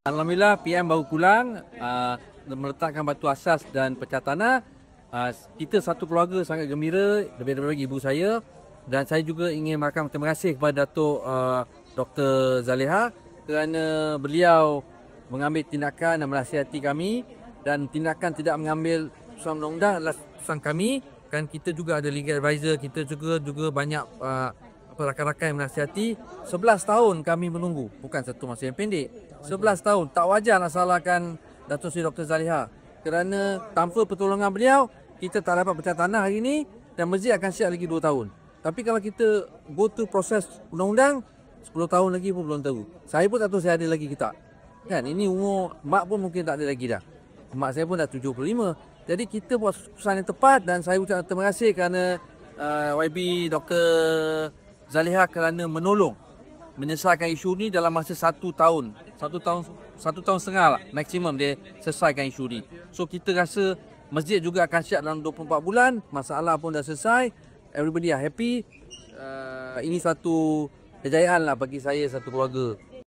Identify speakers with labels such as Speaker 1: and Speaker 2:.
Speaker 1: Alhamdulillah PM baru pulang meletakkan batu asas dan pecah tanah. Kita satu keluarga sangat gembira, lebih-lebih lagi ibu saya, dan saya juga ingin mengucapkan terima kasih kepada Datuk Dr. Zaliha kerana beliau mengambil tindakan dan menasihati kami, dan tindakan tidak mengambil keputusan undang-undang adalah keputusan kami. Kan kita juga ada legal advisor, kita juga banyak rakan-rakan yang menasihati. 11 tahun kami menunggu, bukan satu masa yang pendek. 11 tahun, tak wajar nak salahkan Datuk Seri Dr. Zaliha, kerana tanpa pertolongan beliau, kita tak dapat pecah tanah hari ini dan masjid akan siap lagi 2 tahun. Tapi kalau kita go to proses undang-undang, 10 tahun lagi pun belum tahu. Saya pun tak tahu saya ada lagi ke tak. Kan, ini umur mak pun mungkin tak ada lagi dah. Mak saya pun dah 75. Jadi kita buat keputusan yang tepat, dan saya ucapkan terima kasih kerana YB Dr. Zaliha kerana menolong menyelesaikan isu ni dalam masa 1 tahun. 1 tahun setengah lah maksimum dia selesaikan isu ni. So kita rasa masjid juga akan siap dalam 24 bulan, masalah pun dah selesai, everybody are happy. Ini satu kejayaan lah bagi saya, satu keluarga.